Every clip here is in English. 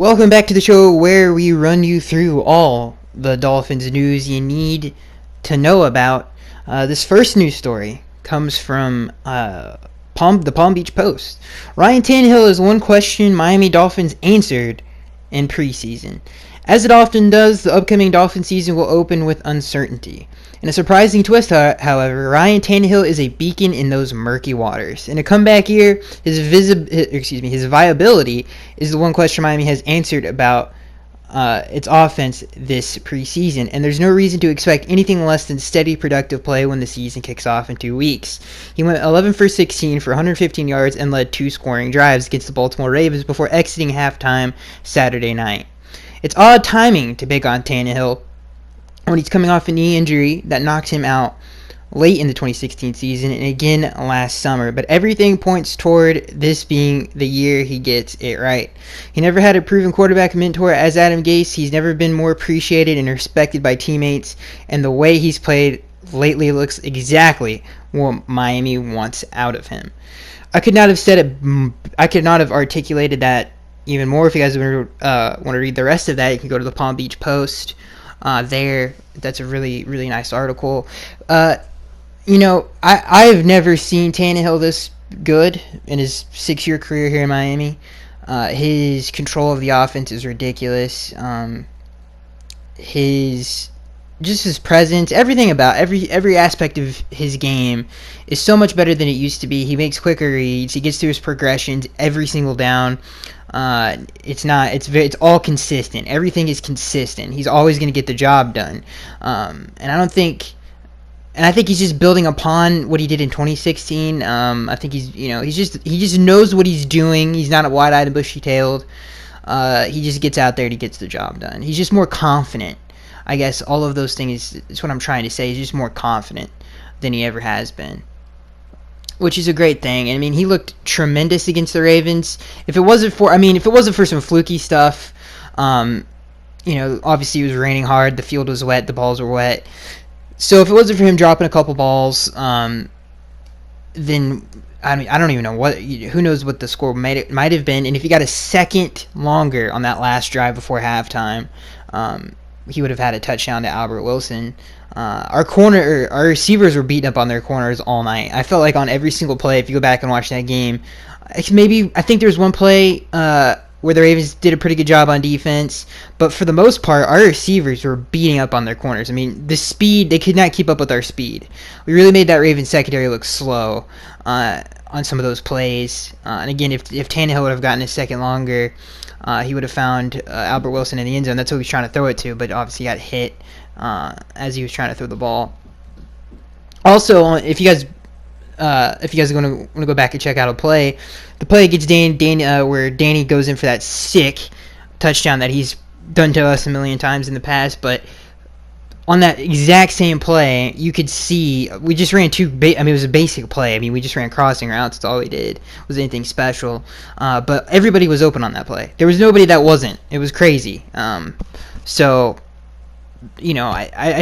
Welcome back to the show where we run you through all the Dolphins news you need to know about. This first news story comes from the Palm Beach Post. Ryan Tannehill is one question Miami Dolphins answered in preseason. As it often does, the upcoming Dolphin season will open with uncertainty. In a surprising twist, however, Ryan Tannehill is a beacon in those murky waters. In a comeback year, his viability is the one question Miami has answered about its offense this preseason, and there's no reason to expect anything less than steady, productive play when the season kicks off in 2 weeks. He went 11 for 16 for 115 yards and led 2 scoring drives against the Baltimore Ravens before exiting halftime Saturday night. It's odd timing to pick on Tannehill when he's coming off a knee injury that knocked him out late in the 2016 season and again last summer, but everything points toward this being the year he gets it right. He never had a proven quarterback mentor as Adam Gase. He's never been more appreciated and respected by teammates, and the way he's played lately looks exactly what Miami wants out of him. I could not have articulated that even more. If you guys want to read the rest of that, you can go to the Palm Beach Post. That's a really, really nice article. I've never seen Tannehill this good in his 6-year career here in Miami. His control of the offense is ridiculous. His presence, everything about every aspect of his game is so much better than it used to be. He makes quicker reads. He gets through his progressions every single down. It's all consistent. Everything is consistent. He's always going to get the job done. I think he's just building upon what he did in 2016. I think he just knows what he's doing. He's not a wide-eyed and bushy-tailed. He just gets out there and he gets the job done. He's just more confident. I guess all of those things is what I'm trying to say. He's just more confident than he ever has been, which is a great thing. And I mean, he looked tremendous against the Ravens. If it wasn't for some fluky stuff, obviously it was raining hard, the field was wet, the balls were wet. So if it wasn't for him dropping a couple balls, then I don't even know who knows what the score might have been. And if he got a second longer on that last drive before halftime, he would have had a touchdown to Albert Wilson. Our receivers were beating up on their corners all night. I felt like on every single play, if you go back and watch that game, I think there was one play where the Ravens did a pretty good job on defense, but for the most part, our receivers were beating up on their corners. I mean, the speed, they could not keep up with our speed. We really made that Ravens secondary look slow on some of those plays. And again, if Tannehill would have gotten a second longer, he would have found Albert Wilson in the end zone. That's who he was trying to throw it to, but obviously got hit as he was trying to throw the ball. Also, if you guys are going to go back and check out the play against where Danny goes in for that sick touchdown that he's done to us a million times in the past, but on that exact same play, you could see we just ran it was a basic play. I mean, we just ran crossing routes. That's all we did. It was anything special. But everybody was open on that play. There was nobody that wasn't. It was crazy. I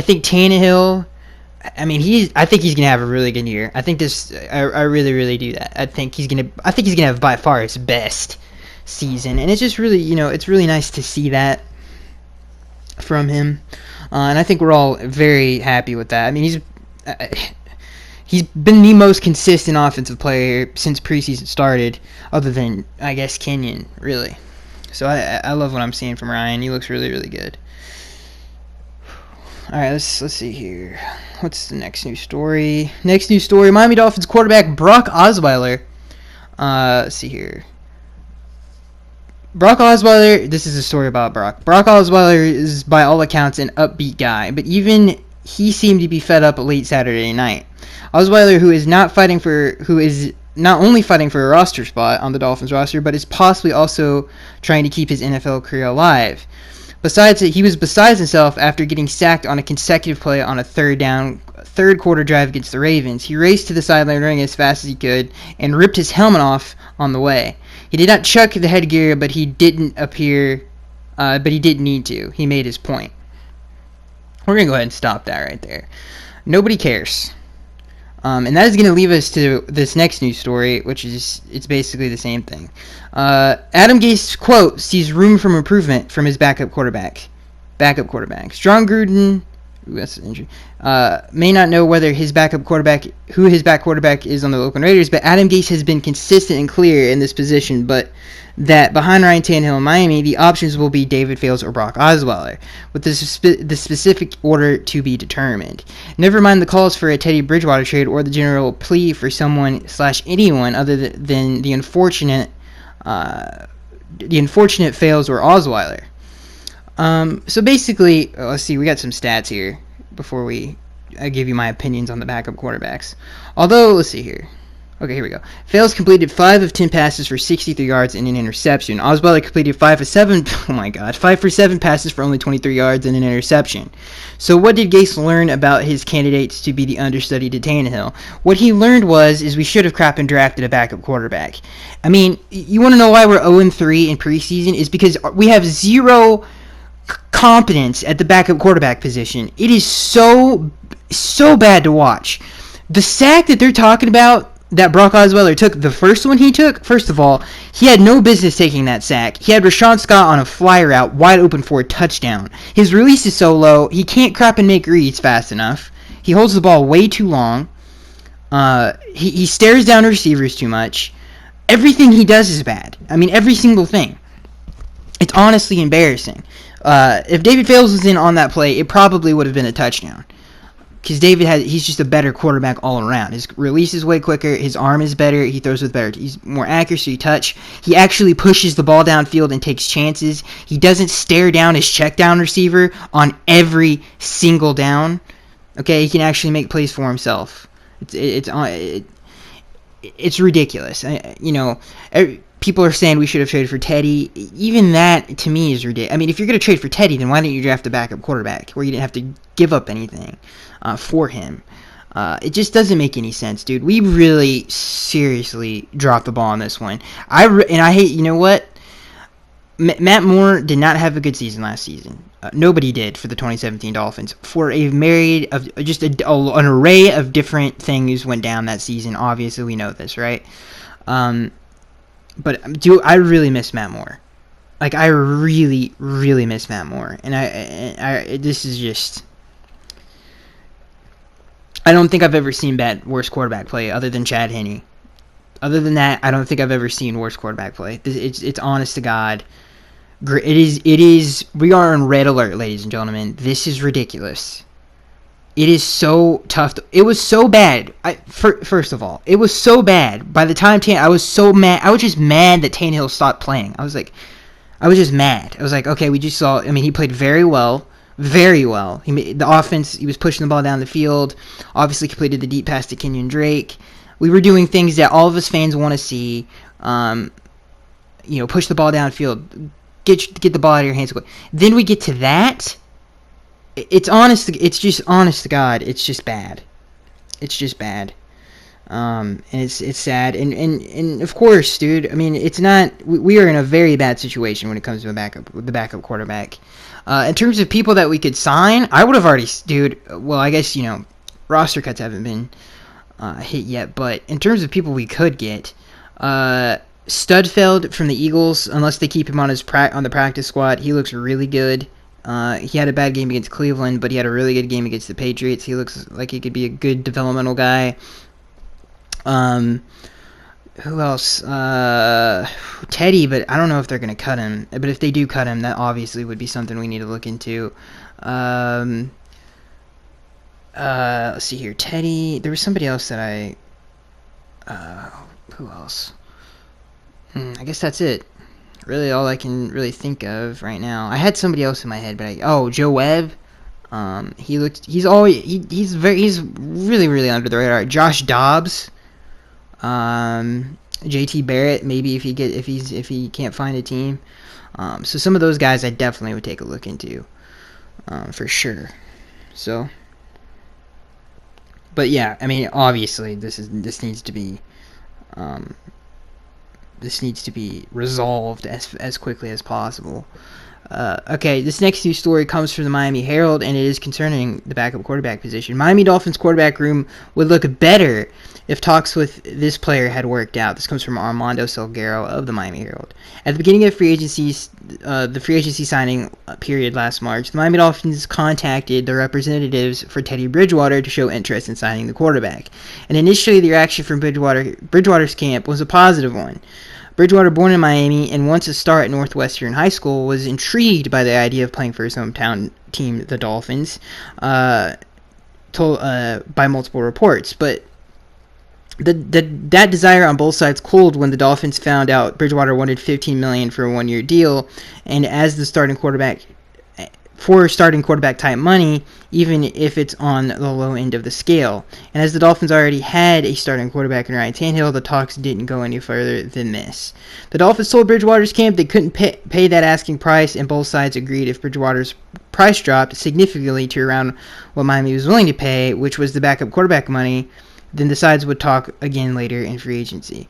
think Tannehill, I think he's gonna have a really good year. I think I really, really do that. I think he's gonna have by far his best season, and it's just really, it's really nice to see that from him. And I think we're all very happy with that. I mean, he's been the most consistent offensive player since preseason started, other than, I guess, Kenyon, really. So I love what I'm seeing from Ryan. He looks really, really good. All right, let's see here. What's the next news story? Miami Dolphins quarterback Brock Osweiler. Let's see here. Brock Osweiler, this is a story about Brock. Brock Osweiler is, by all accounts, an upbeat guy, but even he seemed to be fed up late Saturday night. Osweiler, who is not only fighting for a roster spot on the Dolphins roster, but is possibly also trying to keep his NFL career alive. He was beside himself after getting sacked on a consecutive play on a third quarter drive against the Ravens. He raced to the sideline running as fast as he could and ripped his helmet off on the way. He did not chuck the headgear, but he didn't need to. He made his point. We're going to go ahead and stop that right there. Nobody cares. And that is going to leave us to this next news story, which is, it's basically the same thing. Adam Gase, quote, sees room for improvement from his backup quarterback. John Gruden, that's an injury, may not know whether who his back quarterback is on the Oakland Raiders, but Adam Gase has been consistent and clear in this position, but that behind Ryan Tannehill in Miami, the options will be David Fales or Brock Osweiler, with the specific order to be determined. Never mind the calls for a Teddy Bridgewater trade or the general plea for someone/anyone other than the unfortunate Fales or Osweiler. So basically, let's see, we got some stats here before I give you my opinions on the backup quarterbacks. Although, let's see here. Okay, here we go. Fales completed 5 of 10 passes for 63 yards and an interception. Osweiler completed 5 for 7 passes for only 23 yards and an interception. So what did Gase learn about his candidates to be the understudy to Tannehill? What he learned is we should have crap and drafted a backup quarterback. I mean, you want to know why we're 0-3 in preseason? Is because we have zero competence at the backup quarterback position. It is so bad to watch. The sack that they're talking about that Brock Osweiler took, the first one he took, first of all, he had no business taking that sack. He had Rashawn Scott on a fly route wide open for a touchdown. His release is so low, he can't crap and make reads fast enough. He holds the ball way too long. He stares down receivers too much. Everything he does is bad. I mean, every single thing. It's honestly embarrassing. If David Fales was in on that play, it probably would have been a touchdown. Because he's just a better quarterback all around. His release is way quicker. His arm is better. He throws with better. He's more accuracy, touch. He actually pushes the ball downfield and takes chances. He doesn't stare down his check down receiver on every single down. Okay, he can actually make plays for himself. It's ridiculous. People are saying we should have traded for Teddy. Even that, to me, is ridiculous. I mean, if you're going to trade for Teddy, then why didn't you draft a backup quarterback where you didn't have to give up anything for him? It just doesn't make any sense, dude. We really seriously dropped the ball on this one. I hate, you know what? Matt Moore did not have a good season last season. Nobody did for the 2017 Dolphins. For a myriad of just an array of different things went down that season. Obviously, we know this, right? But dude, I really miss Matt Moore. Like, I really, really miss Matt Moore. And this is just, I don't think I've ever seen worse quarterback play other than Chad Henne. Other than that, I don't think I've ever seen worse quarterback play. It's honest to God. It is. We are on red alert, ladies and gentlemen. This is ridiculous. It is so tough. It was so bad. First of all, it was so bad. By the time I was so mad. I was just mad that Tannehill stopped playing. I was just mad. I was like, okay, we just saw. I mean, he played very well. Very well. He made the offense. He was pushing the ball down the field. Obviously, completed the deep pass to Kenyon Drake. We were doing things that all of us fans want to see. Push the ball downfield. Get the ball out of your hands quick. Then we get to that. It's just honest to God. It's just bad. It's just bad. And it's sad. And of course, dude. I mean, it's not. We are in a very bad situation when it comes to the backup quarterback. In terms of people that we could sign, I would have already, dude. Well, I guess roster cuts haven't been hit yet. But in terms of people we could get, Studfeld from the Eagles, unless they keep him on the practice squad, he looks really good. He had a bad game against Cleveland, but he had a really good game against the Patriots. He looks like he could be a good developmental guy. Who else? Teddy, but I don't know if they're going to cut him. But if they do cut him, that obviously would be something we need to look into. Let's see here. Teddy. There was somebody else that who else? I guess that's it. Really, all I can really think of right now. I had somebody else in my head, but Joe Webb. He's really, really under the radar. Josh Dobbs. JT Barrett, maybe if he can't find a team. So some of those guys I definitely would take a look into, for sure. So, but yeah, I mean, obviously this needs to be resolved as quickly as possible. Okay, this next news story comes from the Miami Herald, and it is concerning the backup quarterback position. Miami Dolphins quarterback room would look better if talks with this player had worked out. This comes from Armando Salguero of the Miami Herald. At the beginning of the free agency signing period last March, the Miami Dolphins contacted the representatives for Teddy Bridgewater to show interest in signing the quarterback. And initially, the reaction from Bridgewater's camp was a positive one. Bridgewater, born in Miami and once a star at Northwestern High School, was intrigued by the idea of playing for his hometown team, the Dolphins, by multiple reports. But that desire on both sides cooled when the Dolphins found out Bridgewater wanted $15 million for a one-year deal, and as the starting quarterback type money, even if it's on the low end of the scale. And as the Dolphins already had a starting quarterback in Ryan Tannehill, the talks didn't go any further than this. The Dolphins told Bridgewater's camp they couldn't pay that asking price, and both sides agreed if Bridgewater's price dropped significantly to around what Miami was willing to pay, which was the backup quarterback money, then the sides would talk again later in free agency.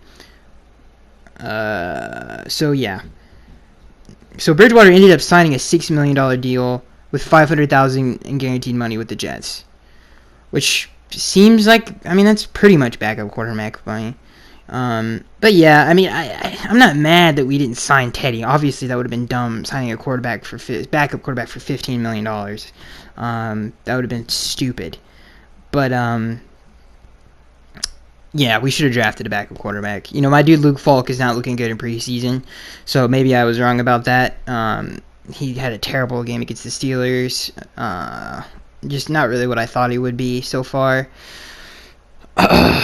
So Bridgewater ended up signing a $6 million deal with $500,000 in guaranteed money with the Jets, which seems like, that's pretty much backup quarterback money. But yeah, I'm not mad that we didn't sign Teddy. Obviously, that would have been dumb, signing a backup quarterback for $15 million. That would have been stupid. But yeah, we should have drafted a backup quarterback. My dude Luke Falk is not looking good in preseason, so maybe I was wrong about that. He had a terrible game against the Steelers. Just not really what I thought he would be so far.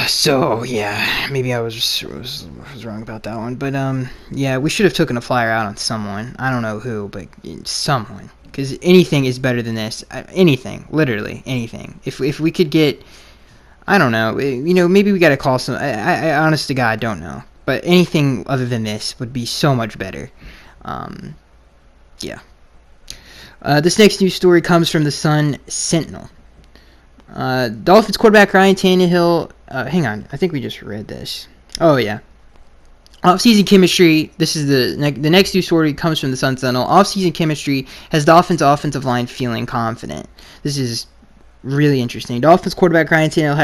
So yeah, maybe I was wrong about that one. But yeah, we should have taken a flyer out on someone. I don't know who, but someone, because anything is better than this. Anything, literally anything. If we could get, I don't know, maybe we got to call some. I honest to God don't know, but anything other than this would be so much better. Yeah. This next news story comes from the Sun Sentinel. Dolphins quarterback Ryan Tannehill. Hang on, I think we just read this. Oh yeah. Off-season chemistry. This is the next news story comes from the Sun Sentinel. Off-season chemistry has Dolphins offensive line feeling confident. This is really interesting. Dolphins quarterback Ryan Tannehill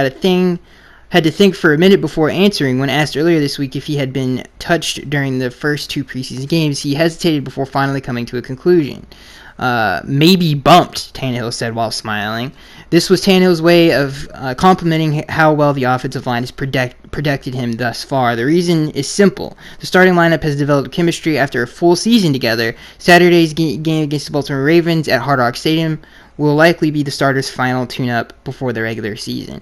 had to think for a minute before answering when asked earlier this week if he had been touched during the first two preseason games. He hesitated before finally coming to a conclusion. Maybe bumped, Tannehill said while smiling. This was Tannehill's way of complimenting how well the offensive line has protected him thus far. The reason is simple. The starting lineup has developed chemistry after a full season together. Saturday's game against the Baltimore Ravens at Hard Rock Stadium will likely be the starters' final tune-up before the regular season.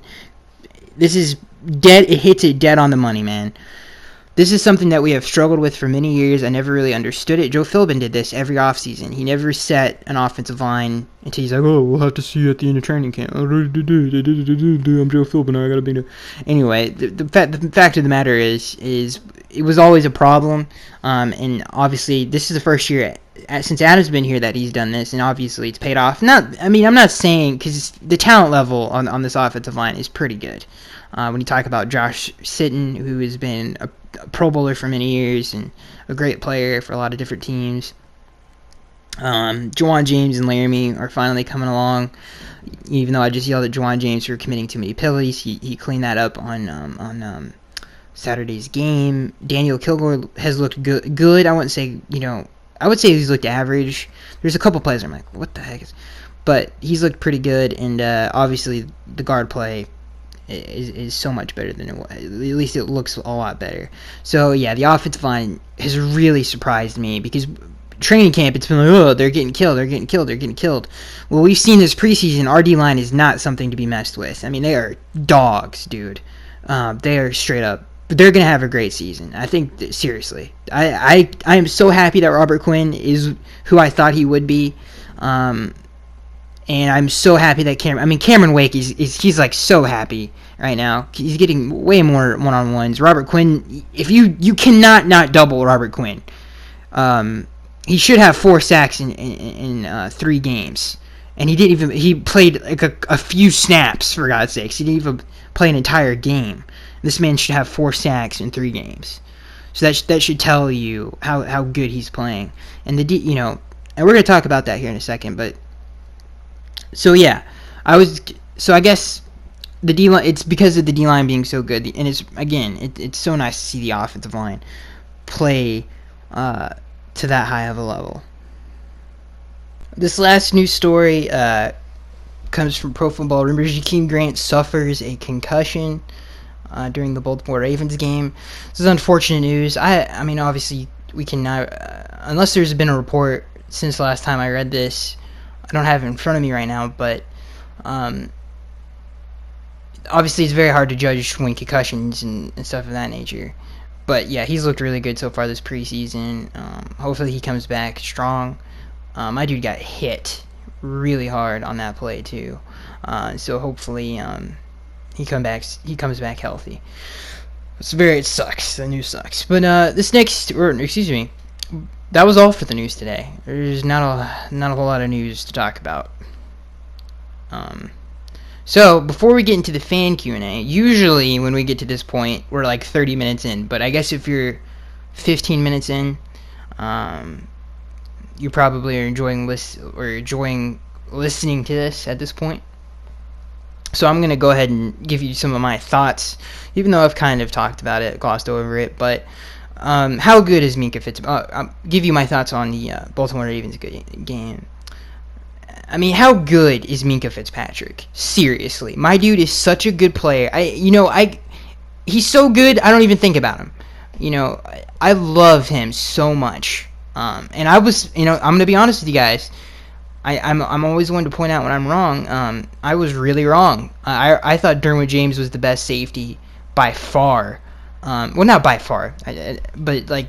This is dead. It hits it dead on the money, man. This is something that we have struggled with for many years. I never really understood it. Joe Philbin did this every offseason. He never set an offensive line until he's like, oh, we'll have to see you at the end of training camp. I'm Joe Philbin. I gotta be. Anyway, the fact of the matter is it was always a problem. And obviously, this is the first year since Adam's been here that he's done this, and obviously it's paid off. I'm not saying, because the talent level on this offensive line is pretty good. When you talk about Josh Sitton, who has been a Pro Bowler for many years and a great player for a lot of different teams. Juwan James and Laramie are finally coming along. Even though I just yelled at Juwan James for committing too many penalties, he cleaned that up on Saturday's game. Daniel Kilgore has looked good. I wouldn't say, I would say he's looked average. There's a couple plays I'm like, what the heck? But he's looked pretty good, and obviously the guard play is so much better than it was. At least it looks a lot better. So yeah, the offensive line has really surprised me, because training camp it's been like, oh, they're getting killed. Well, we've seen this preseason. Our D line is not something to be messed with. They are dogs, dude. They are straight up. They're gonna have a great season. I think seriously. I am so happy that Robert Quinn is who I thought he would be. And I'm so happy that Cameron Wake he's like so happy right now. He's getting way more one-on-ones. Robert Quinn, if you cannot not double Robert Quinn. He should have 4 sacks in 3 games. And he played like a few snaps, for God's sakes. He didn't even play an entire game. This man should have 4 sacks in 3 games. So that should tell you how good he's playing. And and we're gonna talk about that here in a second. But so yeah, I guess the D line. It's because of the D line being so good, and it's so nice to see the offensive line play to that high of a level. This last news story comes from Pro Football Rumors. Jakeem Grant suffers a concussion during the Baltimore Ravens game. This is unfortunate news. I mean, obviously, we cannot, unless there's been a report since the last time I read this. I don't have it in front of me right now, but obviously it's very hard to judge when concussions and stuff of that nature. But yeah, he's looked really good so far this preseason. Hopefully he comes back strong. My dude got hit really hard on that play too. So hopefully he comes back healthy. It sucks. The news sucks. But that was all for the news today. There's not a whole lot of news to talk about. So before we get into the fan Q&A, usually when we get to this point, we're like 30 minutes in. But I guess if you're 15 minutes in, you probably are enjoying listening to this at this point. So I'm going to go ahead and give you some of my thoughts, even though I've kind of talked about it, glossed over it. But how good is Minkah Fitzpatrick? I'll give you my thoughts on the Baltimore Ravens game. I mean, how good is Minkah Fitzpatrick? Seriously, my dude is such a good player. He's so good, I don't even think about him. I love him so much. And I'm gonna be honest with you guys. I'm always one to point out when I'm wrong. I was really wrong. I thought Derwin James was the best safety by far. Well, not by far, but like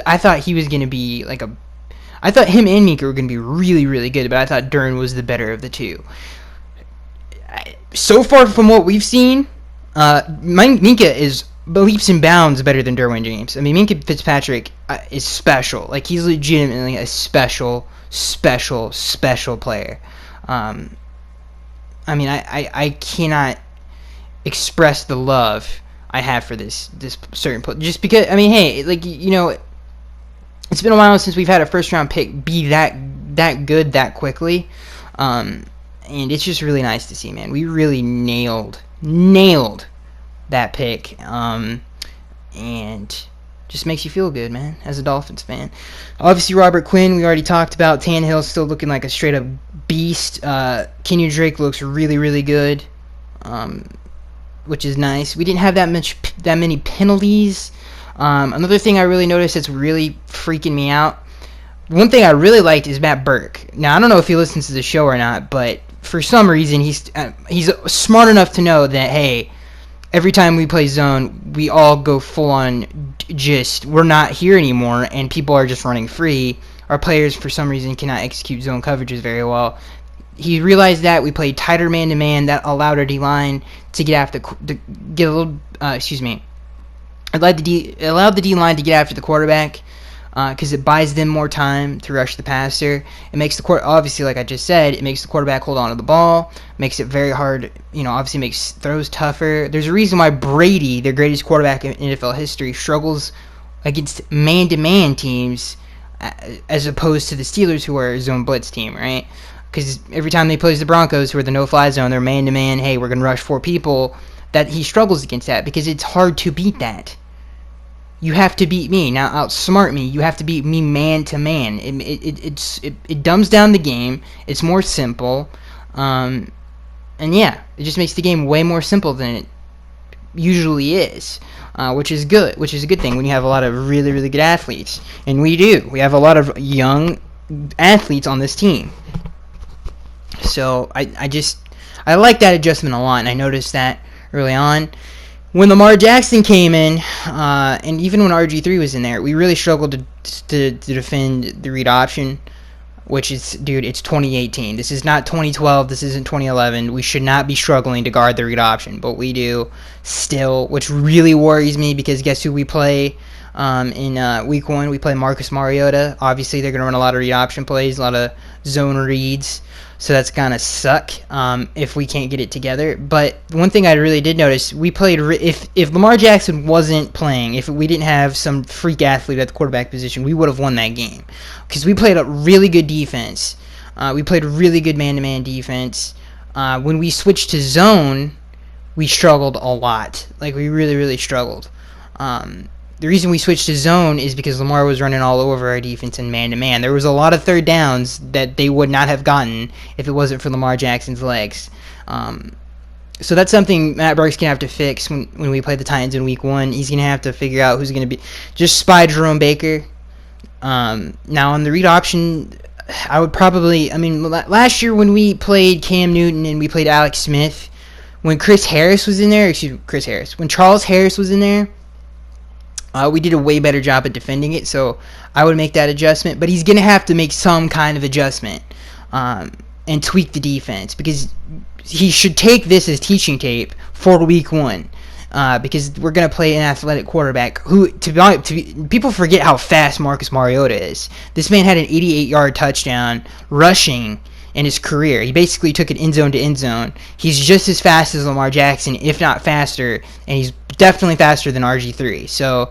I thought he was gonna be like I thought him and Minkah were gonna be really, really good, but I thought Derwin was the better of the two. So far from what we've seen, Minkah is leaps and bounds better than Derwin James. I mean, Minkah Fitzpatrick is special. Like, he's legitimately a special player. I mean, I cannot express the love I have for this certain player. Just because, I mean, hey, like, it's been a while since we've had a first-round pick be that good that quickly. And it's just really nice to see, man. We really nailed that pick. And just makes you feel good, man, as a Dolphins fan. Obviously, Robert Quinn, we already talked about. Tannehill's still looking like a straight-up beast. Kenyon Drake looks really, really good, which is nice. We didn't have that many penalties. Another thing I really noticed that's really freaking me out, one thing I really liked is Matt Burke. Now, I don't know if he listens to the show or not, but for some reason, he's smart enough to know that, hey, every time we play zone, we all go full-on we're not here anymore, and people are just running free. Our players, for some reason, cannot execute zone coverages very well. He realized that. We played tighter man-to-man. That allowed our D-line to get after allowed the D-line to get after the quarterback because it buys them more time to rush the passer. It makes obviously, like I just said, it makes the quarterback hold on to the ball, makes it very hard, obviously makes throws tougher. There's a reason why Brady, the greatest quarterback in NFL history, struggles against man-to-man teams as opposed to the Steelers, who are a zone blitz team, right? Because every time they play the Broncos, who are the no-fly zone, they're man-to-man, hey, we're going to rush 4 people, that he struggles against that because it's hard to beat that. You have to beat me. Now, outsmart me. You have to beat me man to man. It dumbs down the game. It's more simple. And yeah, it just makes the game way more simple than it usually is, which is good. Which is a good thing when you have a lot of really, really good athletes. And we do. We have a lot of young athletes on this team. So I like that adjustment a lot, and I noticed that early on. When Lamar Jackson came in, and even when RG3 was in there, we really struggled to defend the read option, which is, dude, it's 2018. This is not 2012. This isn't 2011. We should not be struggling to guard the read option, but we do still, which really worries me because guess who we play In week 1, we play Marcus Mariota. Obviously, they're going to run a lot of read option plays, a lot of zone reads. So that's going to suck if we can't get it together. But one thing I really did notice, we played if Lamar Jackson wasn't playing, if we didn't have some freak athlete at the quarterback position, we would have won that game. Because we played a really good defense. We played really good man-to-man defense. When we switched to zone, we struggled a lot. Like, we really, really struggled. The reason we switched to zone is because Lamar was running all over our defense in man-to-man. There was a lot of third downs that they would not have gotten if it wasn't for Lamar Jackson's legs. So that's something Matt Burke's going to have to fix when we play the Titans in week 1. He's going to have to figure out who's going to be. Just spy Jerome Baker. Now, on the read option, I would probably. Last year when we played Cam Newton and we played Alex Smith, when Chris Harris was in there, when Charles Harris was in there, we did a way better job at defending it, so I would make that adjustment. But he's going to have to make some kind of adjustment and tweak the defense, because he should take this as teaching tape for week 1. Because we're going to play an athletic quarterback who, people forget how fast Marcus Mariota is. This man had an 88-yard touchdown rushing in his career. He basically took it end zone to end zone. He's just as fast as Lamar Jackson, if not faster, and he's definitely faster than RG3. So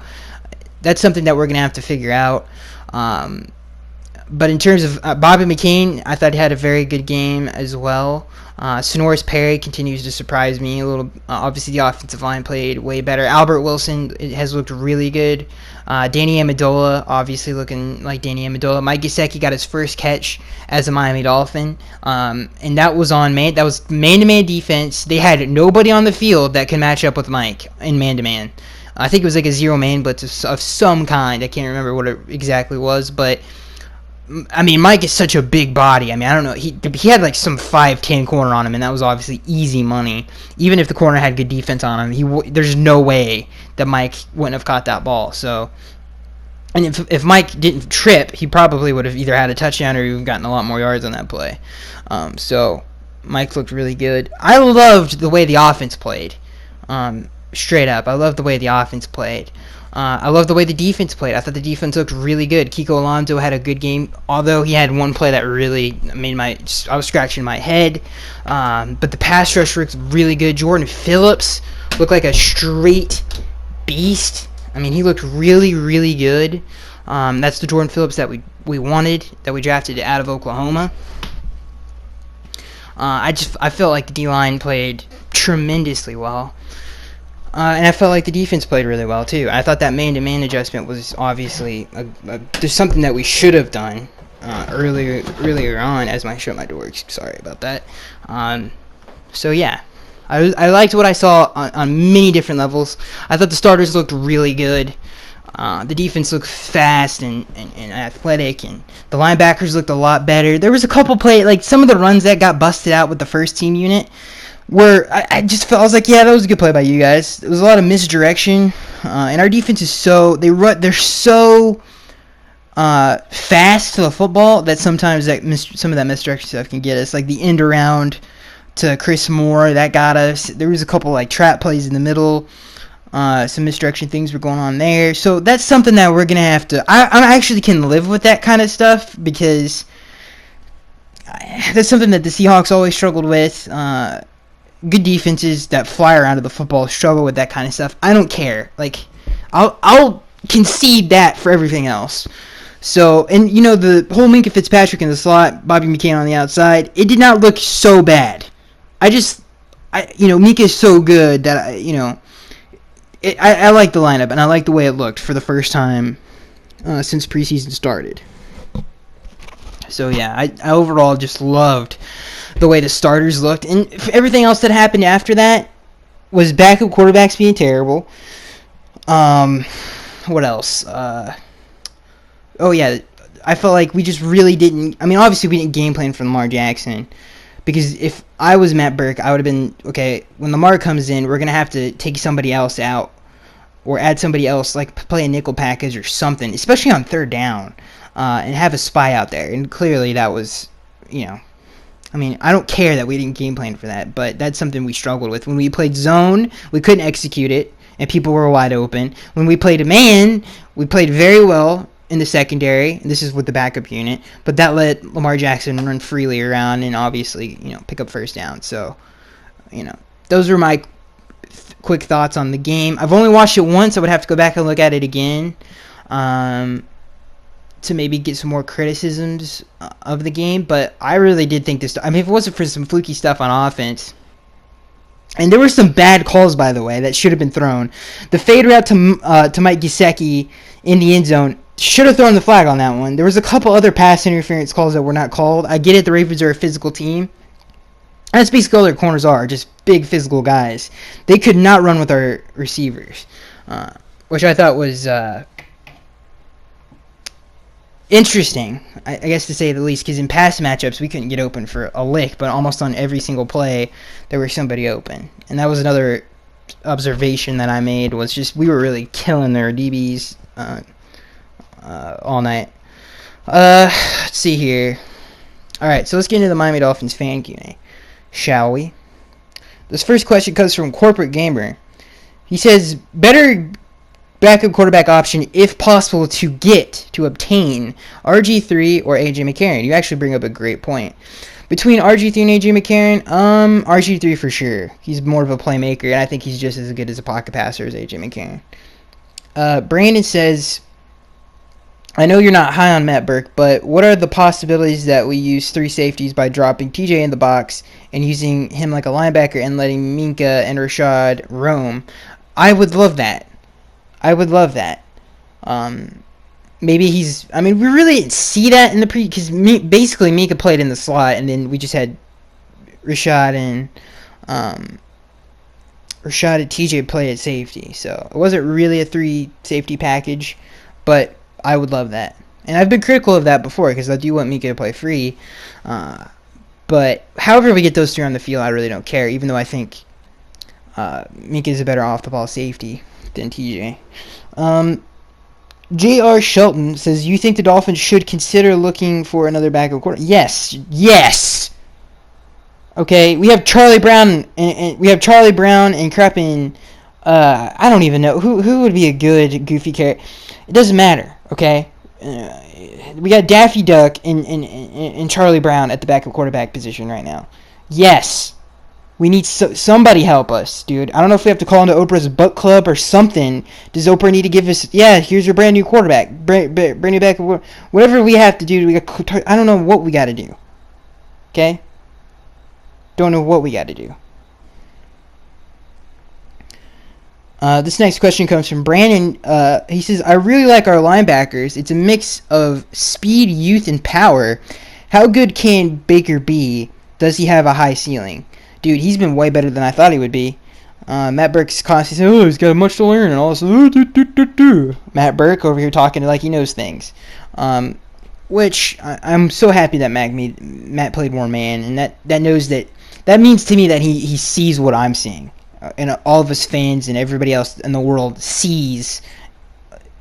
that's something that we're going to have to figure out. But in terms of Bobby McCain, I thought he had a very good game as well. Sonoris Perry continues to surprise me a little. Obviously, the offensive line played way better. Albert Wilson has looked really good. Danny Amendola, obviously looking like Danny Amendola. Mike Gesicki got his first catch as a Miami Dolphin, and that was man-to-man defense. They had nobody on the field that can match up with Mike in man-to-man. I think it was like a zero man blitz of some kind. I can't remember what it exactly was, but Mike is such a big body. I don't know. He had like some 5'10" corner on him, and that was obviously easy money. Even if the corner had good defense on him, there's no way that Mike wouldn't have caught that ball. So, and if Mike didn't trip, he probably would have either had a touchdown or even gotten a lot more yards on that play. So Mike looked really good. I loved the way the offense played. Straight up, I loved the way the offense played. I love the way the defense played. I thought the defense looked really good. Kiko Alonso had a good game, although he had one play that really I was scratching my head. But the pass rush looked really good. Jordan Phillips looked like a straight beast. He looked really, really good. That's the Jordan Phillips that we wanted, that we drafted out of Oklahoma. I felt like the D-line played tremendously well. And I felt like the defense played really well, too. I thought that man-to-man adjustment was obviously there's something that we should have done earlier on. As my shut my door works. Sorry about that. So, yeah. I liked what I saw on many different levels. I thought the starters looked really good. The defense looked fast and athletic, and the linebackers looked a lot better. There was a couple plays, like some of the runs that got busted out with the first team unit, where I was like, yeah, that was a good play by you guys. There was a lot of misdirection, and our defense is they're so fast to the football that sometimes some of that misdirection stuff can get us. Like the end around to Chris Moore, that got us. There was a couple like trap plays in the middle. Some misdirection things were going on there. So that's something that we're going to have to... I actually can live with that kind of stuff, because that's something that the Seahawks always struggled with. Good defenses that fly around to the football struggle with that kind of stuff. I don't care. Like, I'll concede that for everything else. So, and the whole Minkah Fitzpatrick in the slot, Bobby McCain on the outside, it did not look so bad. Minkah is so good that I like the lineup, and I like the way it looked for the first time since preseason started. So, yeah, I overall just loved the way the starters looked. And everything else that happened after that was backup quarterbacks being terrible. What else? I felt like we just really didn't... obviously we didn't game plan for Lamar Jackson. Because if I was Matt Burke, I would have been, okay, when Lamar comes in, we're going to have to take somebody else out or add somebody else, like play a nickel package or something, especially on third down, and have a spy out there. And clearly that was, I don't care that we didn't game plan for that, but that's something we struggled with. When we played zone, we couldn't execute it, and people were wide open. When we played a man, we played very well in the secondary. This is with the backup unit, but that let Lamar Jackson run freely around and obviously, pick up first down. So, those were my quick thoughts on the game. I've only watched it once. I would have to go back and look at it again to maybe get some more criticisms of the game, but I really did think this. I mean, if it wasn't for some fluky stuff on offense, and there were some bad calls, by the way, that should have been thrown. The fade route to Mike Gesicki in the end zone, should have thrown the flag on that one. There was a couple other pass interference calls that were not called. I get it, the Ravens are a physical team. That's basically all their corners are, just big physical guys. They could not run with our receivers, which I thought was interesting, I guess, to say the least, because in past matchups we couldn't get open for a lick, but almost on every single play there was somebody open. And that was another observation that I made, was just we were really killing their DBs all night. Let's see here. Alright, so let's get into the Miami Dolphins fan Q&A, shall we? This first question comes from Corporate Gamer. He says, better backup quarterback option, if possible, to obtain RG3 or AJ McCarron. You actually bring up a great point. Between RG3 and AJ McCarron, RG3 for sure. He's more of a playmaker, and I think he's just as good as a pocket passer as AJ McCarron. Brandon says, I know you're not high on Matt Burke, but what are the possibilities that we use 3 safeties by dropping TJ in the box and using him like a linebacker and letting Minka and Rashad roam? I would love that. Maybe he's... I mean, we really didn't see that in the because basically Minka played in the slot, and then we just had Rashad and TJ play at safety. So it wasn't really a 3 safety package, but I would love that. And I've been critical of that before because I do want Minka to play free. But however we get those 3 on the field, I really don't care, even though I think Minka is a better off-the-ball safety than TJ. J.R. Shelton says, you think the Dolphins should consider looking for another backup quarterback? Yes. Okay, we have Charlie Brown and Kreppen. I don't even know who would be a good goofy character. It doesn't matter. Okay, we got Daffy Duck and Charlie Brown at the backup quarterback position right now. Yes. We need somebody help us, dude. I don't know if we have to call into Oprah's book club or something. Does Oprah need to give us... Yeah, here's your brand new quarterback. Brand new back... Whatever we have to do. I don't know what we got to do. Okay? Don't know what we got to do. This next question comes from Brandon. He says, I really like our linebackers. It's a mix of speed, youth, and power. How good can Baker be? Does he have a high ceiling? Dude, he's been way better than I thought he would be. Matt Burke's constantly saying, he's got much to learn, and all this. Matt Burke over here talking like he knows things. Which, I'm so happy that Matt played more man, and that knows that means to me that he sees what I'm seeing. And all of us fans and everybody else in the world sees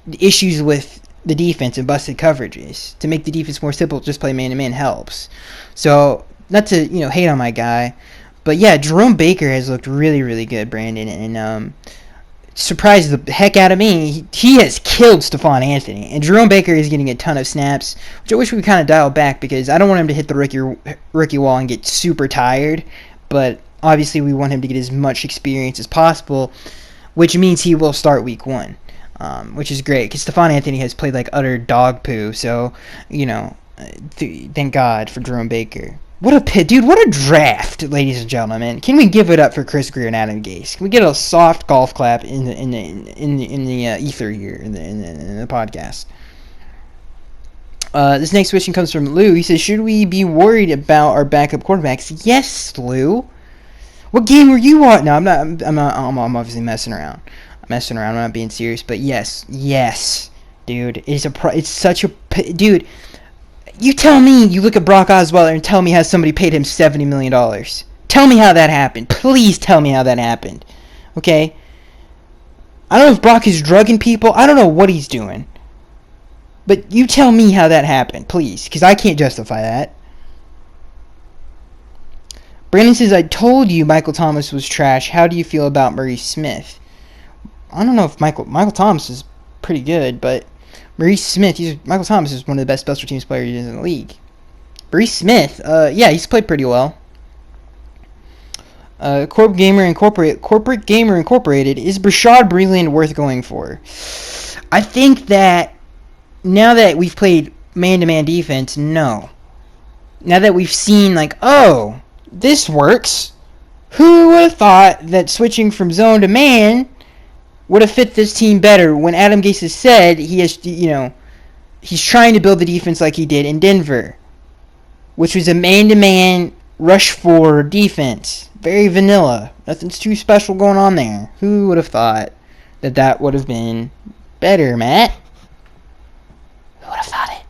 the issues with the defense and busted coverages. To make the defense more simple, just play man-to-man helps. So, not to, hate on my guy, but yeah, Jerome Baker has looked really, really good, Brandon, and surprised the heck out of me. He has killed Stephon Anthony, and Jerome Baker is getting a ton of snaps, which I wish we kind of dialed back because I don't want him to hit the rookie wall and get super tired, but obviously we want him to get as much experience as possible, which means he will start week 1, which is great because Stephon Anthony has played like utter dog poo, so, thank God for Jerome Baker. What a draft, ladies and gentlemen. Can we give it up for Chris Greer and Adam Gase? Can we get a soft golf clap in the ether here in the podcast? This next question comes from Lou. He says, should we be worried about our backup quarterbacks? Yes, Lou. What game were you on? No, I'm not. I'm obviously messing around. I'm not being serious. But yes, dude. It's such a dude. You tell me you look at Brock Osweiler and tell me how somebody paid him $70 million. Tell me how that happened. Please tell me how that happened. Okay? I don't know if Brock is drugging people. I don't know what he's doing. But you tell me how that happened, please. Because I can't justify that. Brandon says, I told you Michael Thomas was trash. How do you feel about Murray Smith? I don't know if Michael Thomas is pretty good, but Maurice Smith, Michael Thomas is one of the best special teams players in the league. Maurice Smith, yeah, he's played pretty well. Corporate Gamer Incorporated, is Bashaud Breeland worth going for? I think that now that we've played man-to-man defense, no. Now that we've seen, like, oh, this works, who would have thought that switching from zone to man would have fit this team better when Adam Gase has said he has, he's trying to build the defense like he did in Denver, which was a man-to-man rush for defense. Very vanilla. Nothing's too special going on there. Who would have thought that would have been better, Matt? Who would have thought it?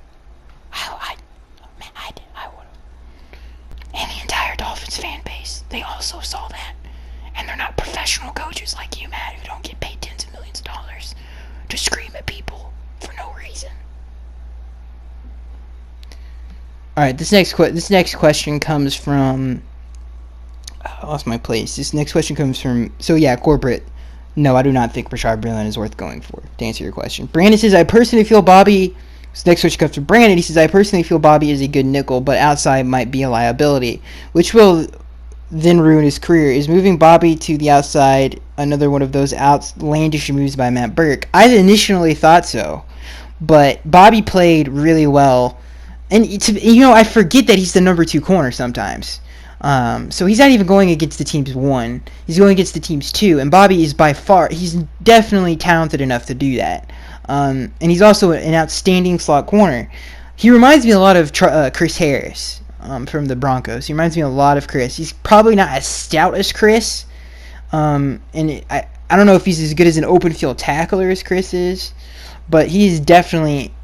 I would have. And the entire Dolphins fan base, they also saw that. And they're not professional coaches like you, Matt, who don't get paid tens of millions of dollars to scream at people for no reason. All right, this next question comes from. I lost my place. This next question comes from. So yeah, corporate. No, I do not think Bashaud Breeland is worth going for. To answer your question, Brandon says I personally feel Bobby. This next question comes from Brandon. He says I personally feel Bobby is a good nickel, but outside might be a liability, which will then ruin his career. Is moving Bobby to the outside another one of those outlandish moves by Matt Burke? I initially thought so, but Bobby played really well. And I forget that he's the number 2 corner sometimes. So he's not even going against the team's 1. He's going against the team's 2. And Bobby is he's definitely talented enough to do that. And he's also an outstanding slot corner. He reminds me a lot of Chris Harris from the Broncos. He reminds me a lot of Chris. He's probably not as stout as Chris. I don't know if he's as good as an open field tackler as Chris is. But he's definitely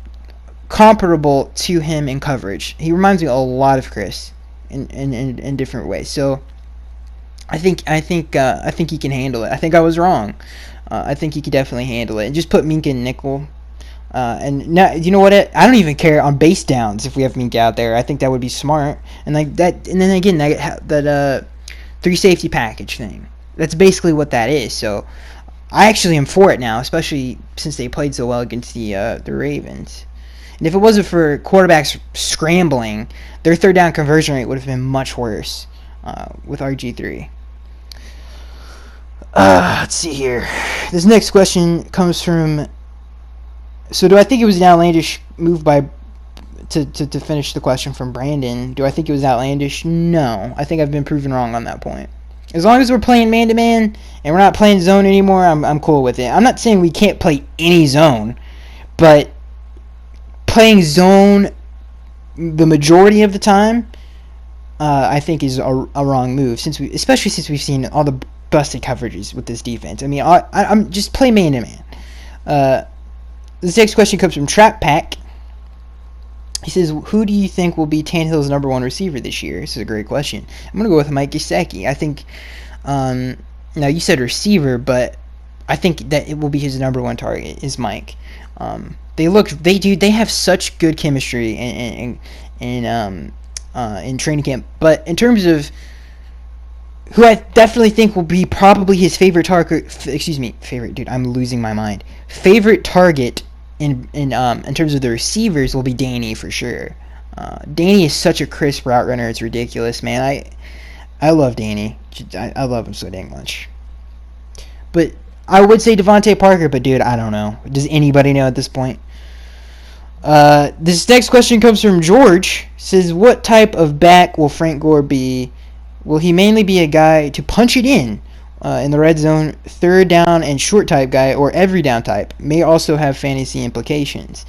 comparable to him in coverage. He reminds me a lot of Chris in different ways. So I think he can handle it. I think I was wrong. I think he could definitely handle it. And just put Minka in nickel. And now, you know what? I don't even care on base downs if we have Minka out there. I think that would be smart. And like that. And then again, that 3 safety package thing. That's basically what that is. So I actually am for it now, especially since they played so well against the Ravens. And if it wasn't for quarterbacks scrambling, their third down conversion rate would have been much worse with RG3. Let's see here. This next question comes from. So, do I think it was an outlandish move to finish the question from Brandon? Do I think it was outlandish? No. I think I've been proven wrong on that point. As long as we're playing man-to-man and we're not playing zone anymore, I'm cool with it. I'm not saying we can't play any zone, but playing zone the majority of the time, I think is a wrong move. Especially since we've seen all the busted coverages with this defense. I mean, I'm just play man to man. This next question comes from Trap Pack. He says, "Who do you think will be Tannehill's number 1 receiver this year?" This is a great question. I'm gonna go with Mike Gesicki. I think. Now you said receiver, but I think that it will be his number 1 target is Mike. They have such good chemistry in training camp. But in terms of who I definitely think will be probably his favorite target, I'm losing my mind. Favorite target in terms of the receivers will be Danny for sure. Danny is such a crisp route runner, it's ridiculous, man. I love Danny. I love him so dang much. But I would say Devontae Parker, but dude, I don't know. Does anybody know at this point? This next question comes from George. Says, what type of back will Frank Gore be? Will he mainly be a guy to punch it in the red zone, third down and short type guy, or every down type? May also have fantasy implications.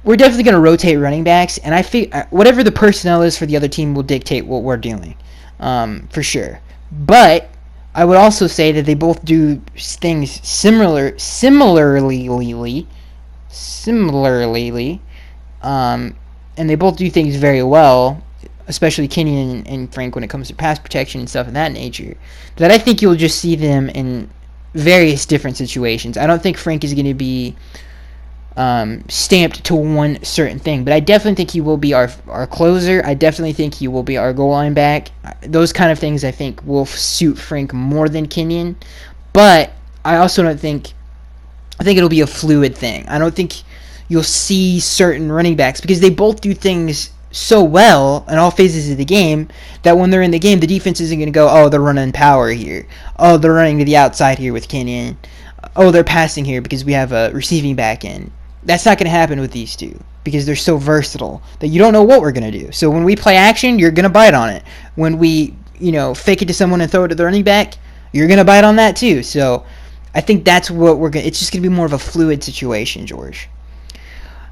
We're definitely going to rotate running backs, and I think whatever the personnel is for the other team will dictate what we're doing, for sure. But I would also say that they both do things similarly, and they both do things very well, especially Kenyon and Frank when it comes to pass protection and stuff of that nature, that I think you'll just see them in various different situations. I don't think Frank is going to be stamped to one certain thing. But I definitely think he will be our closer. I definitely think he will be our goal line back. Those kind of things I think will suit Frank more than Kenyon. But I also don't think... I think it'll be a fluid thing. I don't think you'll see certain running backs, because they both do things so well in all phases of the game that when they're in the game, the defense isn't going to go, oh, they're running power here. Oh, they're running to the outside here with Kenyon. Oh, they're passing here because we have a receiving back in. That's not going to happen with these two because they're so versatile that you don't know what we're going to do. So when we play action, you're going to bite on it. When we, fake it to someone and throw it to the running back, you're going to bite on that too. So I think that's what we're going to... It's just going to be more of a fluid situation, George.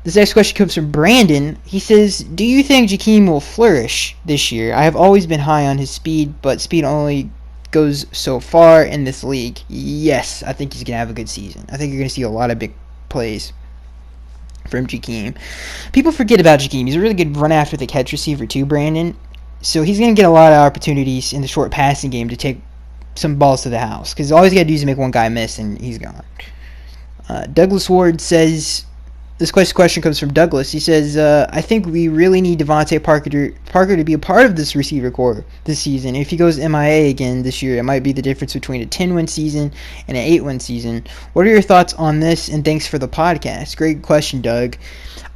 This next question comes from Brandon. He says, do you think Jakeem will flourish this year? I have always been high on his speed, but speed only goes so far in this league. Yes, I think he's going to have a good season. I think you're going to see a lot of big plays from Jakeem. People forget about Jakeem. He's a really good run after the catch receiver too, Brandon. So he's going to get a lot of opportunities in the short passing game to take some balls to the house, because all he's got to do is make one guy miss and he's gone. Douglas Ward says... This question comes from Douglas. He says, I think we really need Devontae Parker to be a part of this receiver core this season. If he goes MIA again this year, it might be the difference between a 10-win season and an 8-win season. What are your thoughts on this? And thanks for the podcast. Great question, Doug.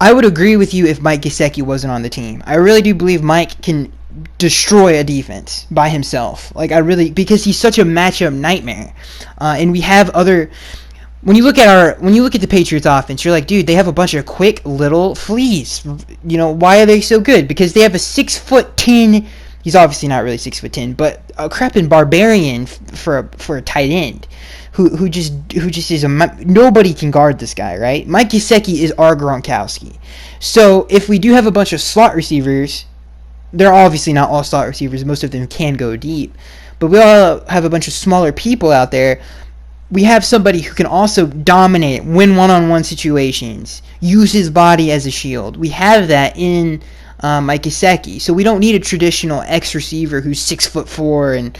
I would agree with you if Mike Gesicki wasn't on the team. I really do believe Mike can destroy a defense by himself. Because he's such a matchup nightmare. And we have other... When you look at the Patriots offense, you're like, dude, they have a bunch of quick little fleas. Why are they so good? Because they have a 6'10". He's obviously not really 6'10", but a crapping barbarian for a tight end, who just is nobody can guard this guy, right? Mike Gesicki is our Gronkowski. So if we do have a bunch of slot receivers, they're obviously not all slot receivers. Most of them can go deep, but we all have a bunch of smaller people out there. We have somebody who can also dominate, win one-on-one situations, use his body as a shield. We have that in Mike Gesicki. So we don't need a traditional X receiver who's 6'4" and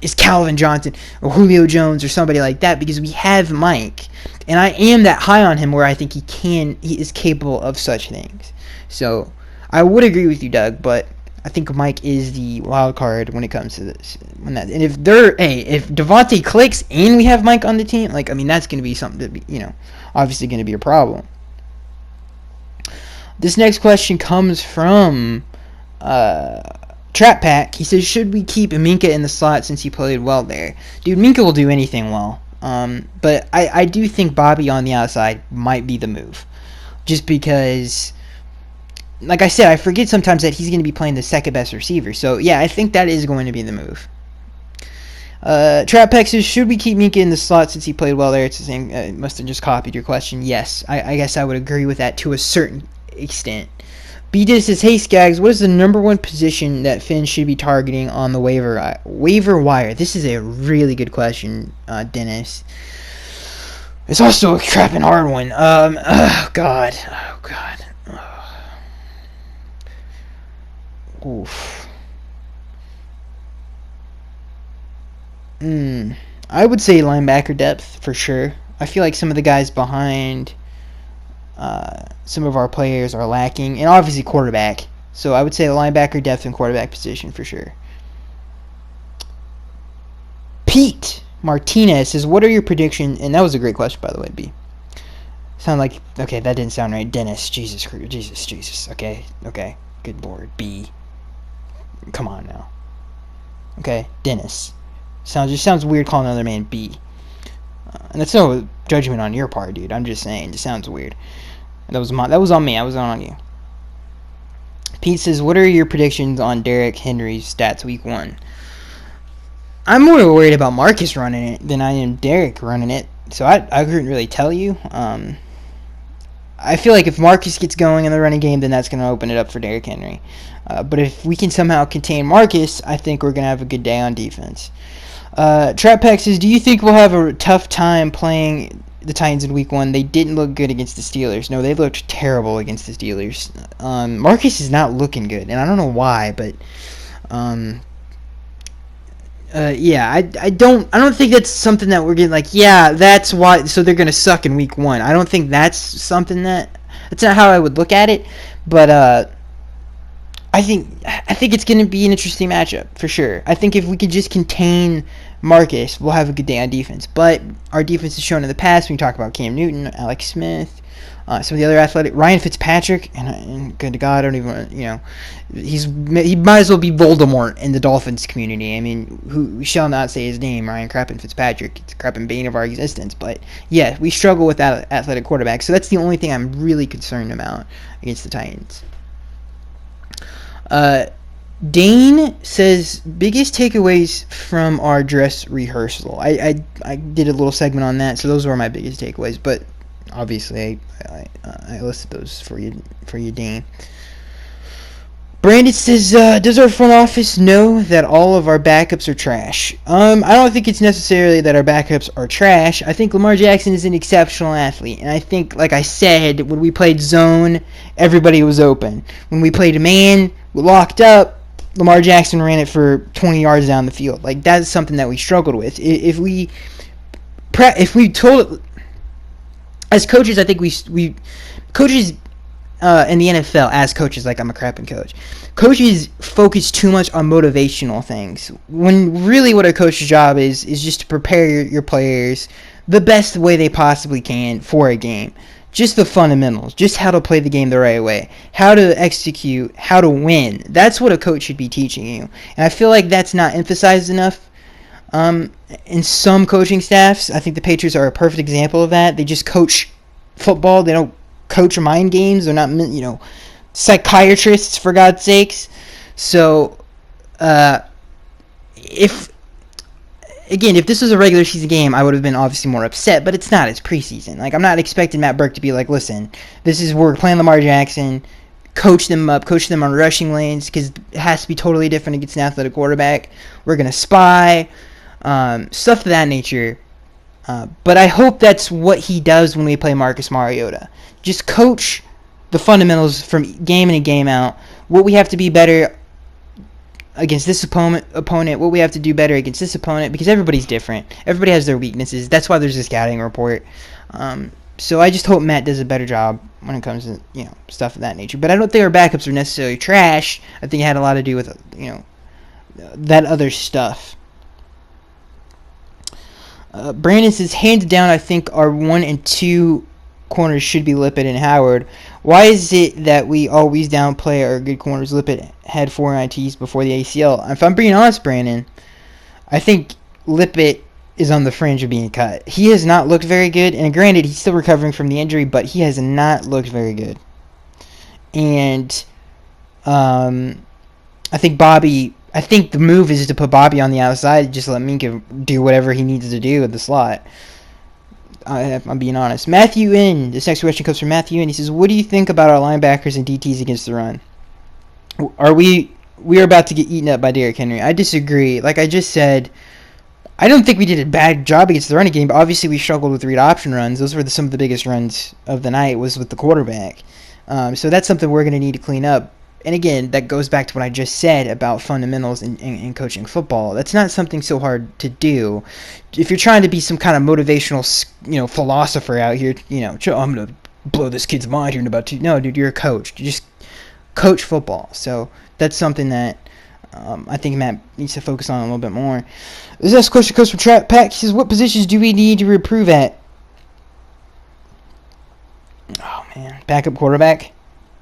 is Calvin Johnson or Julio Jones or somebody like that, because we have Mike. And I am that high on him where I think he is capable of such things. So I would agree with you, Doug, but I think Mike is the wild card when it comes to this. And if Devontae clicks and we have Mike on the team, that's going to be something that obviously going to be a problem. This next question comes from Trap Pack. He says, should we keep Minka in the slot since he played well there? Dude, Minka will do anything well. But I do think Bobby on the outside might be the move. Just because... Like I said, I forget sometimes that he's going to be playing the second best receiver. So, yeah, I think that is going to be the move. Trap Peck says, should we keep Minka in the slot since he played well there? It's the same. Must have just copied your question. Yes, I guess I would agree with that to a certain extent. B-Did says, hey, Skaggs, what is the number one position that Finn should be targeting on the waiver wire? This is a really good question, Dennis. It's also a crapping hard one. Oh, God. Oof. I would say linebacker depth for sure. I feel like some of the guys behind some of our players are lacking, and obviously quarterback. So I would say linebacker depth and quarterback position for sure. Pete Martinez says, what are your predictions? And that was a great question, by the way, B. Okay, that didn't sound right. Dennis, Jesus. Okay, good Lord, B. Come on now. Okay, Dennis. Sounds weird calling another man B. And that's no judgment on your part, dude. I'm just saying, it sounds weird. That was on me. I was on you. Pete says, what are your predictions on Derrick Henry's stats week 1? I'm more worried about Marcus running it than I am Derrick running it. So I couldn't really tell you. I feel like if Marcus gets going in the running game, then that's going to open it up for Derrick Henry. But if we can somehow contain Marcus, I think we're going to have a good day on defense. Trap Pack says, do you think we'll have a tough time playing the Titans in week 1? They didn't look good against the Steelers. No, they looked terrible against the Steelers. Marcus is not looking good, and I don't know why, but Yeah, I don't think that's something that we're getting like, yeah, that's why, so they're gonna suck in week one. I don't think that's not how I would look at it, but I think it's gonna be an interesting matchup for sure. I think if we could just contain Marcus, we'll have a good day on defense. But our defense has shown in the past. When we talk about Cam Newton, Alex Smith, some of the other athletic, Ryan Fitzpatrick, and good to God, I don't even, he might as well be Voldemort in the Dolphins community. I mean, we shall not say his name, Ryan Crappin Fitzpatrick. It's a crappin' bane of our existence. But yeah, we struggle with that athletic quarterback. So that's the only thing I'm really concerned about against the Titans. Dane says biggest takeaways from our dress rehearsal. I did a little segment on that, so those were my biggest takeaways. But obviously, I listed those for you, Dane. Brandon says, does our front office know that all of our backups are trash? I don't think it's necessarily that our backups are trash. I think Lamar Jackson is an exceptional athlete. And I think, like I said, when we played zone, everybody was open. When we played man, locked up, Lamar Jackson ran it for 20 yards down the field. Like, that's something that we struggled with. If we told, as coaches, I think we coaches in the NFL, as coaches, like I'm a crapping coach, coaches focus too much on motivational things, when really what a coach's job is just to prepare your players the best way they possibly can for a game. Just the fundamentals, just how to play the game the right way, how to execute, how to win. That's what a coach should be teaching you. And I feel like that's not emphasized enough in some coaching staffs. I think the Patriots are a perfect example of that. They just coach football. They don't coach mind games. They're not, psychiatrists, for God's sakes. So, if this was a regular season game, I would have been obviously more upset, but it's not. It's preseason. Like, I'm not expecting Matt Burke to be like, listen, we're playing Lamar Jackson, coach them up, coach them on rushing lanes, because it has to be totally different against an athletic quarterback. We're going to spy, stuff of that nature. But I hope that's what he does when we play Marcus Mariota. Just coach the fundamentals from game in and game out. What we have to be better against this opponent, what we have to do better against this opponent, because everybody's different. Everybody has their weaknesses. That's why there's a scouting report. So I just hope Matt does a better job when it comes to, stuff of that nature. But I don't think our backups are necessarily trash. I think it had a lot to do with, that other stuff. Brandon says, hands down, I think our 1 and 2 corners should be Lippett and Howard. Why is it that we always downplay our good corners? Lippett had 4 INTs before the ACL. If I'm being honest, Brandon, I think Lippett is on the fringe of being cut. He has not looked very good, and granted, he's still recovering from the injury, but he has not looked very good. And I think the move is to put Bobby on the outside, just let Minka do whatever he needs to do at the slot. I'm being honest. Matthew N. This next question comes from Matthew N. He says, what do you think about our linebackers and DTs against the run? We are about to get eaten up by Derrick Henry. I disagree. Like I just said, I don't think we did a bad job against the running game, but obviously we struggled with read option runs. Those were some of the biggest runs of the night, was with the quarterback. So that's something we're going to need to clean up. And again, that goes back to what I just said about fundamentals in coaching football. That's not something so hard to do. If you're trying to be some kind of motivational, philosopher out here, I'm going to blow this kid's mind here in about 2. No, dude, you're a coach. You just coach football. So that's something that I think Matt needs to focus on a little bit more. This next question comes from Trap Pack. He says, what positions do we need to improve at? Oh, man. Backup quarterback.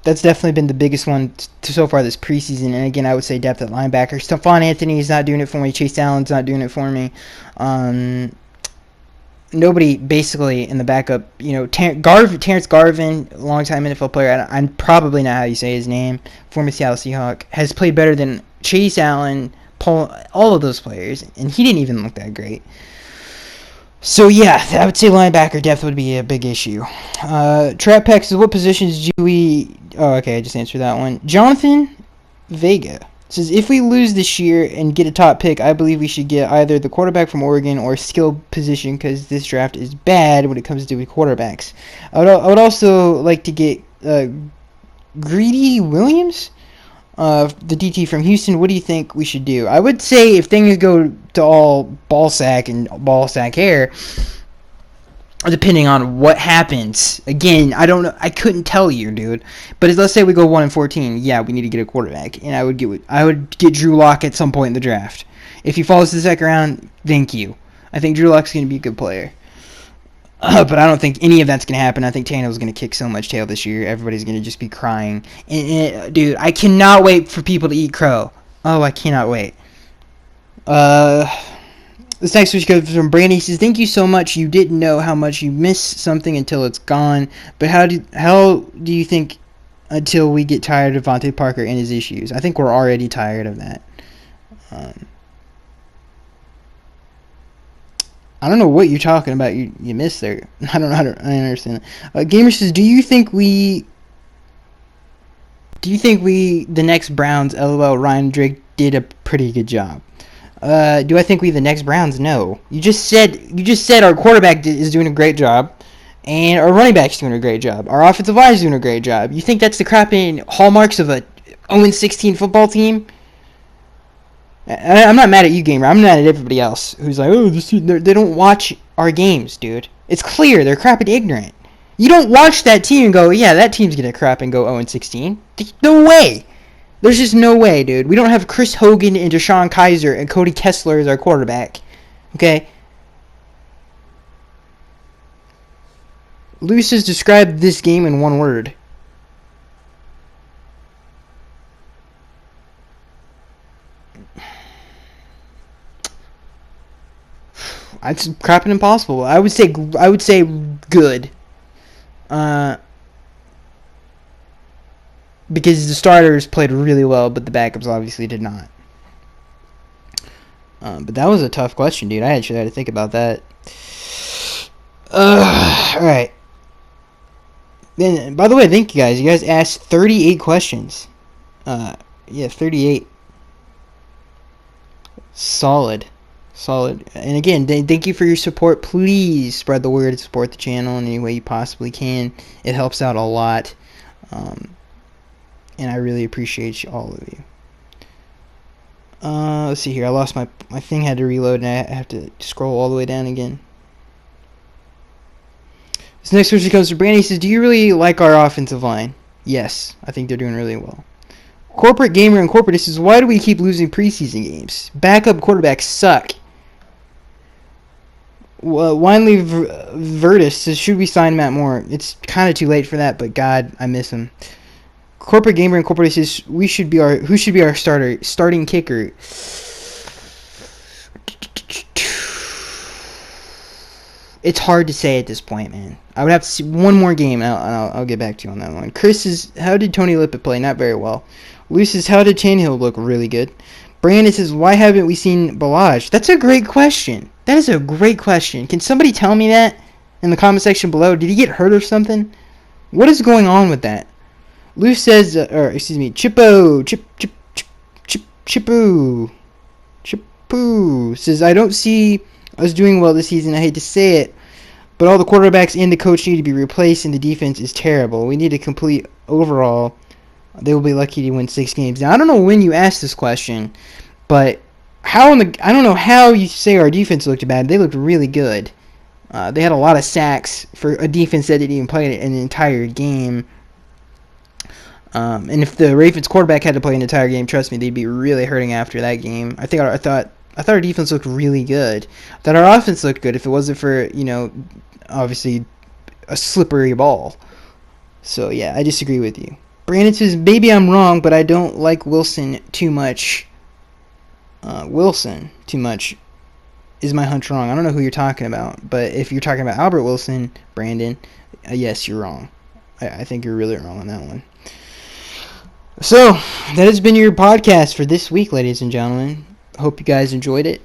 That's definitely been the biggest one so far this preseason. And again, I would say depth at linebacker. Stephon Anthony is not doing it for me. Chase Allen's not doing it for me. Nobody basically in the backup. Terrence Garvin, longtime NFL player. I'm probably not how you say his name. Former Seattle Seahawk, has played better than Chase Allen, Paul, all of those players, and he didn't even look that great. So, yeah, I would say linebacker depth would be a big issue. Trap Pack says, what positions do we... Oh, okay, I just answered that one. Jonathan Vega says, if we lose this year and get a top pick, I believe we should get either the quarterback from Oregon or skill position, because this draft is bad when it comes to quarterbacks. I would also like to get Greedy Williams The DT from Houston, what do you think we should do? I would say if things go to all ball sack and ball sack hair, depending on what happens. Again, I don't know. I couldn't tell you, dude. But let's say we go 1-14. Yeah, we need to get a quarterback, and I would get Drew Lock at some point in the draft. If he falls to the second round, thank you. I think Drew Lock's going to be a good player. But I don't think any of that's going to happen. I think Tannehill's going to kick so much tail this year. Everybody's going to just be crying. Dude, I cannot wait for people to eat crow. Oh, I cannot wait. This next switch goes from Brandy. He says, thank you so much. You didn't know how much you miss something until it's gone. But how do you think until we get tired of Vontae Parker and his issues? I think we're already tired of that. I don't know what you're talking about. You missed there. I don't know how to. I understand that. Gamer says, do you think we the next Browns? LOL. Ryan Drake did a pretty good job. Do I think we the next Browns? No. You just said our quarterback is doing a great job, and our running back's doing a great job. Our offensive line is doing a great job. You think that's the crapping hallmarks of a 0-16 football team? I'm not mad at you, gamer. I'm mad at everybody else who's like, oh, they don't watch our games, dude. It's clear they're crap and ignorant. You don't watch that team and go, yeah, that team's gonna crap and go 0-16. No way. There's just no way, dude. We don't have Chris Hogan and Deshaun Kaiser and Cody Kessler as our quarterback. Okay? Luis has described this game in one word. It's crap and impossible. I would say good. Because the starters played really well, but the backups obviously did not. But that was a tough question, dude. I actually had to think about that. Alright. Then, by the way, thank you guys. You guys asked 38 questions. Yeah, 38. Solid. And again, thank you for your support. Please spread the word and support the channel in any way you possibly can. It helps out a lot. And I really appreciate all of you. Let's see here. I lost my thing, had to reload, and I have to scroll all the way down again. This next question comes from Brandy. He says, do you really like our offensive line? Yes, I think they're doing really well. Corporate Gamer and Corporate says, why do we keep losing preseason games? Backup quarterbacks suck. Winley Vertus says, should we sign Matt Moore? It's kind of too late for that, but God, I miss him. Corporate Gamer Incorporated says, who should be our starting kicker? It's hard to say at this point, man. I would have to see one more game, and I'll get back to you on that one. Chris says, how did Tony Lippett play? Not very well. Luis says, how did Tannehill look? Really good. Brandon says, why haven't we seen Balaj? That's a great question. That is a great question. Can somebody tell me that in the comment section below? Did he get hurt or something? What is going on with that? Luis says, Chippo says, I don't see us doing well this season. I hate to say it, but all the quarterbacks and the coach need to be replaced, and the defense is terrible. We need a complete overall. They will be lucky to win 6 games. Now, I don't know when you asked this question, but I don't know how you say our defense looked bad. They looked really good. They had a lot of sacks for a defense that didn't even play an entire game. And if the Ravens quarterback had to play an entire game, trust me, they'd be really hurting after that game. I thought our defense looked really good. I thought our offense looked good if it wasn't for, obviously a slippery ball. So yeah, I disagree with you. Brandon says, maybe I'm wrong, but I don't like Wilson too much. Wilson too much is my hunch wrong. I don't know who you're talking about, but if you're talking about Albert Wilson, Brandon, yes, you're wrong. I think you're really wrong on that one. So, that has been your podcast for this week, ladies and gentlemen. Hope you guys enjoyed it.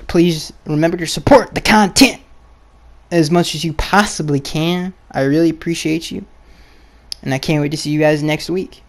Please remember to support the content as much as you possibly can. I really appreciate you. And I can't wait to see you guys next week.